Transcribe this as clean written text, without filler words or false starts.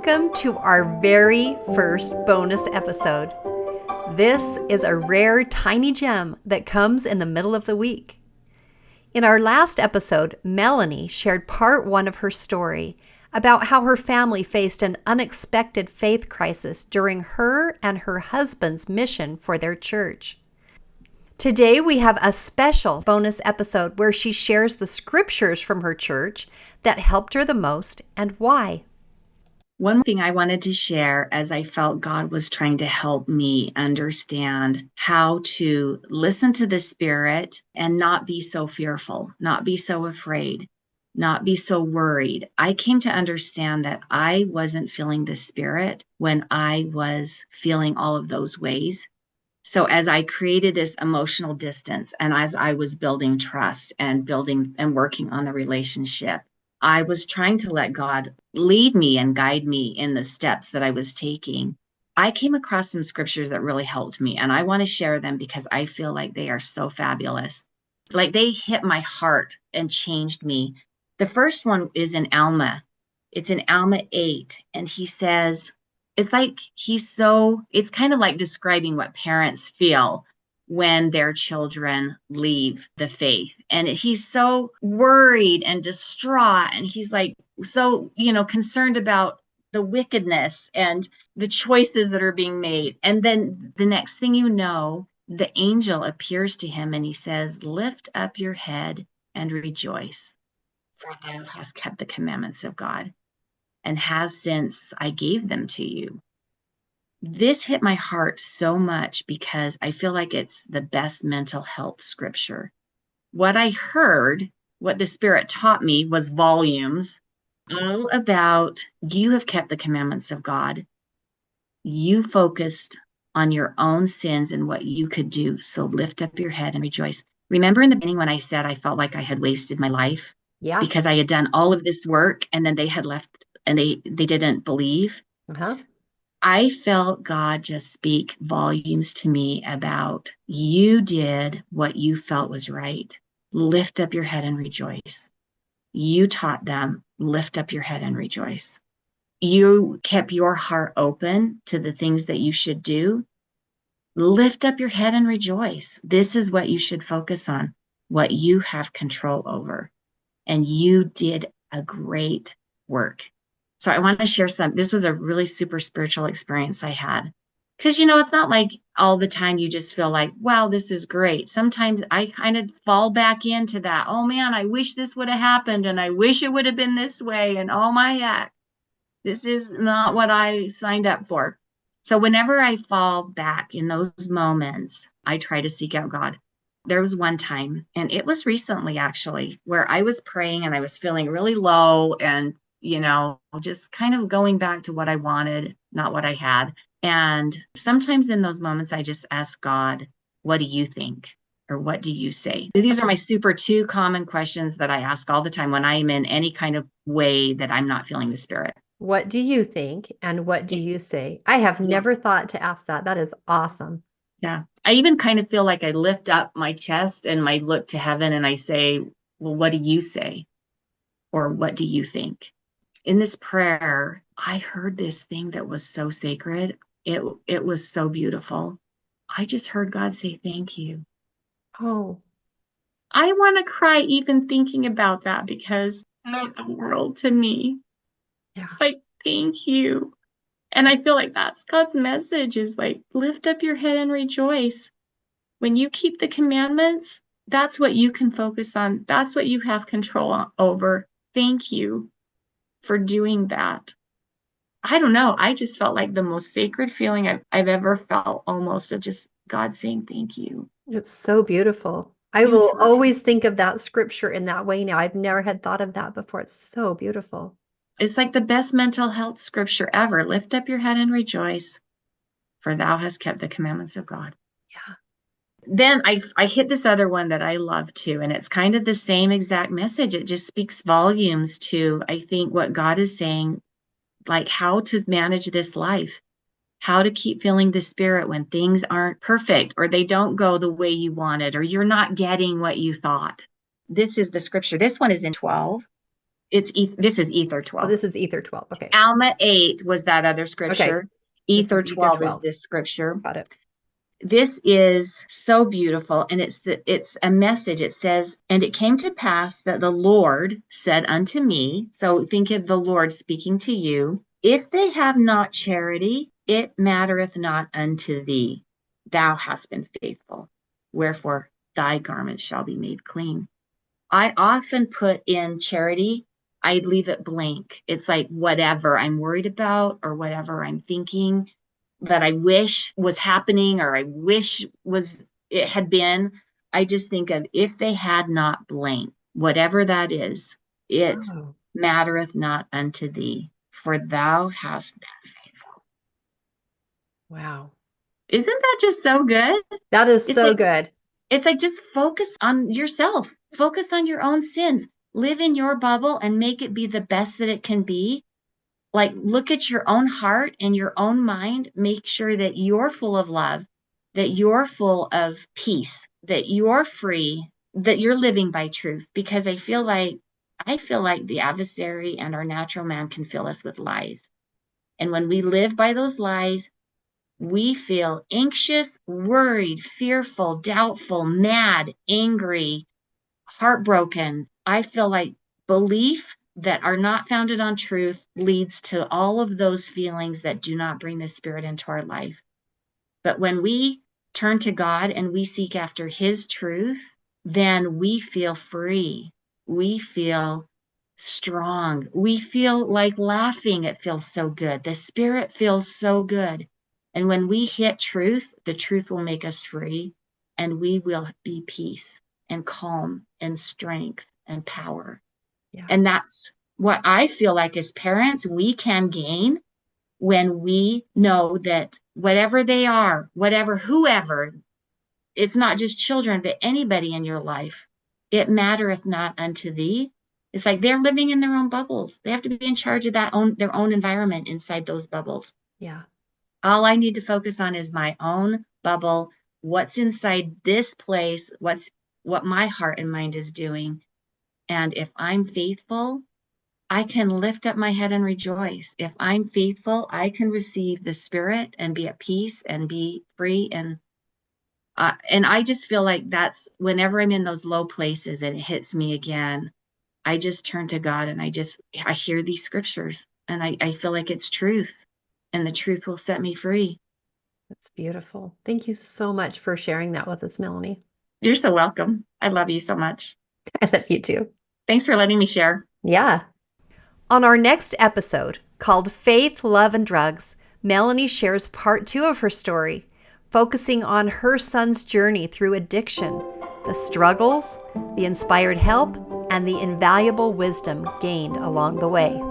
Welcome to our very first bonus episode. This is a rare tiny gem that comes in the middle of the week. In our last episode, Melonie shared part one of her story about how her family faced an unexpected faith crisis during her and her husband's mission for their church. Today we have a special bonus episode where she shares the scriptures from her church that helped her the most and why. One thing I wanted to share, as I felt God was trying to help me understand how to listen to the Spirit and not be so fearful, not be so afraid, not be so worried. I came to understand that I wasn't feeling the Spirit when I was feeling all of those ways. So as I created this emotional distance and as I was building trust and building and working on the relationship, I was trying to let God lead me and guide me in the steps that I was taking. I came across some scriptures that really helped me, and I want to share them because I feel like they are so fabulous. Like they hit my heart and changed me. The first one is in Alma. It's in Alma 8, and he says, it's kind of like describing what parents feel when their children leave the faith. And he's so worried and distraught. And he's like, so, concerned about the wickedness and the choices that are being made. And then the next thing you know, the angel appears to him and he says, lift up your head and rejoice, for thou hast kept the commandments of God and has since I gave them to you. This hit my heart so much because I feel like it's the best mental health scripture. What I heard, what the Spirit taught me was volumes all about you have kept the commandments of God. You focused on your own sins and what you could do. So lift up your head and rejoice. Remember in the beginning when I said I felt like I had wasted my life? Yeah. Because I had done all of this work and then they had left and they didn't believe. Uh-huh. I felt God just speak volumes to me about you did what you felt was right. Lift up your head and rejoice. You taught them, lift up your head and rejoice. You kept your heart open to the things that you should do. Lift up your head and rejoice. This is what you should focus on, what you have control over. And you did a great work. So I want to share this was a really super spiritual experience I had. Because, it's not like all the time you just feel like, wow, this is great. Sometimes I kind of fall back into that. Oh, man, I wish this would have happened. And I wish it would have been this way. And oh, my heck, this is not what I signed up for. So whenever I fall back in those moments, I try to seek out God. There was one time, and it was recently actually, where I was praying and I was feeling really low and just kind of going back to what I wanted, not what I had. And sometimes in those moments, I just ask God, what do you think? Or what do you say? These are my two common questions that I ask all the time when I'm in any kind of way that I'm not feeling the Spirit. What do you think? And what do you say? I have never thought to ask that. That is awesome. Yeah. I even kind of feel like I lift up my chest and I look to heaven and I say, well, what do you say? Or what do you think? In this prayer, I heard this thing that was so sacred. It was so beautiful. I just heard God say, thank you. Oh, I want to cry even thinking about that because it meant the world to me. yeah. It's like, thank you. And I feel like that's God's message is like, lift up your head and rejoice. When you keep the commandments, that's what you can focus on. That's what you have control over. Thank you for doing that. I don't know. I just felt like the most sacred feeling I've ever felt, almost, of just God saying thank you. It's so beautiful. I will always think of that scripture in that way now. I've never had thought of that before. It's so beautiful. It's like the best mental health scripture ever. Lift up your head and rejoice, for thou hast kept the commandments of God. Yeah. Then I hit this other one that I love too, and it's kind of the same exact message. It just speaks volumes to, I think, what God is saying, like how to manage this life, how to keep feeling the Spirit when things aren't perfect or they don't go the way you wanted or you're not getting what you thought. This is the scripture. This one is in 12. This is Ether Oh, 12. this is Ether 12. Okay. Alma 8 was that other scripture. Okay. Ether This is Ether 12 is 12. this scripture. Got it. This is so beautiful, and it's a message. It says, "And it came to pass that the Lord said unto me," so think of the Lord speaking to you, "If they have not charity, it mattereth not unto thee. Thou hast been faithful. Wherefore thy garments shall be made clean." I often put in charity, I leave it blank. It's like whatever I'm worried about or whatever I'm thinking that I wish was happening or I wish it had been. I just think of if they had not blank, whatever that is, it Oh, mattereth not unto thee, for thou hast been faithful. wow. Isn't that just so good? That is It's so like good. it's like just focus on yourself. Focus on your own sins. Live in your bubble and make it be the best that it can be. Like look at your own heart and your own mind. Make sure that you're full of love, that you're full of peace, that you're free, that you're living by truth. Because I feel like the adversary and our natural man can fill us with lies. And when we live by those lies, we feel anxious, worried, fearful, doubtful, mad, angry, heartbroken. I feel like belief that are not founded on truth leads to all of those feelings that do not bring the Spirit into our life. But when we turn to God and we seek after His truth, then we feel free. We feel strong. We feel like laughing. It feels so good. The Spirit feels so good. And when we hit truth, the truth will make us free and we will be peace and calm and strength and power. Yeah. And that's what I feel like as parents, we can gain when we know that whatever they are, whoever, it's not just children, but anybody in your life, it mattereth not unto thee. It's like they're living in their own bubbles. They have to be in charge of their own environment inside those bubbles. Yeah. All I need to focus on is my own bubble, what's inside this place, what my heart and mind is doing. And if I'm faithful, I can lift up my head and rejoice. If I'm faithful, I can receive the Spirit and be at peace and be free. And I just feel like that's whenever I'm in those low places and it hits me again, I just turn to God and I hear these scriptures and I feel like it's truth and the truth will set me free. That's beautiful. Thank you so much for sharing that with us, Melonie. You're so welcome. I love you so much. I love you too. Thanks for letting me share. Yeah. On our next episode, called Faith, Love, and Drugs, Melonie shares part 2 of her story, focusing on her son's journey through addiction, the struggles, the inspired help, and the invaluable wisdom gained along the way.